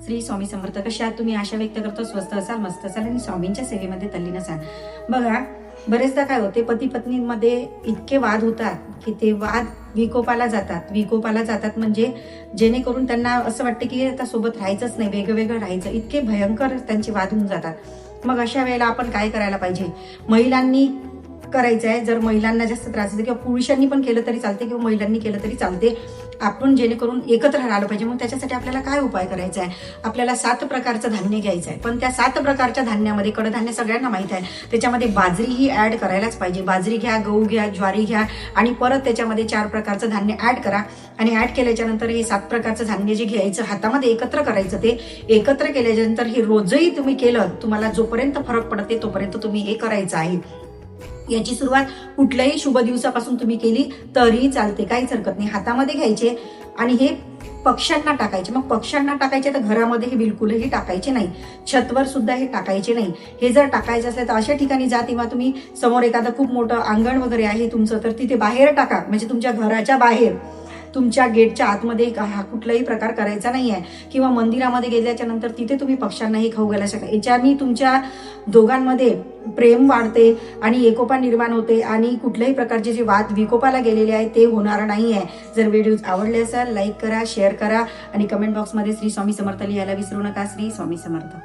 श्री स्वामी समर्थ. कशा आहात तुम्ही? आशा व्यक्त करतो स्वस्त असाल, मस्त असाल आणि स्वामींच्या सेवेमध्ये तल्लीन असाल. बघा, बरेचदा काय होते, पती पत्नीमध्ये इतके वाद होतात की ते वाद विकोपाला जातात म्हणजे जेणेकरून त्यांना असं वाटतं की आता सोबत राहायचंच नाही, वेगळं राहायचं, इतके भयंकर त्यांचे वाद होऊन जातात. मग अशा वेळेला आपण काय करायला पाहिजे? महिलांनी करायचं आहे. जर महिलांना जास्त त्रास होतो किंवा पुरुषांनी पण केलं तरी चालते किंवा महिलांनी केलं तरी चालते, आपण जेणेकरून एकत्र राहिलं पाहिजे. मग त्याच्यासाठी आपल्याला काय उपाय करायचा आहे? आपल्याला 7 प्रकारचं धान्य घ्यायचं आहे. पण त्या 7 प्रकारच्या धान्यामध्ये कडधान्य सगळ्यांना माहित आहे, त्याच्यामध्ये बाजरी ही ऍड करायलाच पाहिजे. बाजरी घ्या, गहू घ्या, ज्वारी घ्या आणि परत त्याच्यामध्ये 4 प्रकारचं धान्य ऍड करा. आणि ऍड केल्याच्या नंतर हे 7 प्रकारचं धान्य जे घ्यायचं हातामध्ये एकत्र करायचं, ते एकत्र केल्याच्या नंतर हे रोजही तुम्ही केलं, तुम्हाला जोपर्यंत फरक पडते तोपर्यंत तुम्ही हे करायचं आहे. याची सुरुवात कुठल्याही शुभ दिवसापासून तुम्ही केली तरी चालते, काहीच हरकत नाही. हातामध्ये घ्यायचे आणि हे पक्ष्यांना टाकायचे. मग पक्ष्यांना टाकायचे तर घरामध्ये हे बिलकुलही टाकायचे नाही, छतवर सुद्धा हे टाकायचे नाही. हे जर टाकायचं असेल तर अशा ठिकाणी जा, किंवा तुम्ही समोर एखादं खूप मोठं अंगण वगैरे आहे तुमचं, तर तिथे बाहेर टाका. म्हणजे तुमच्या घराच्या बाहेर, तुमच्या गेटच्या आतमध्ये हा कुठलाही प्रकार करायचा नाही आहे. किंवा मंदिरामध्ये गेल्याच्या नंतर तिथे तुम्ही पक्ष्यांनाही खाऊ घालू शकता. याच्याने तुमच्या दोघांमध्ये प्रेम वाढते आणि एकोपा निर्माण होते आणि कुठल्याही प्रकारचे जे वाद विकोपाला गेलेले आहेत ते होणार नाही आहे. जर व्हिडिओ आवडले असेल लाईक करा, शेअर करा आणि कमेंट बॉक्समध्ये श्री स्वामी समर्थ लिहायला विसरू नका. श्री स्वामी समर्थ.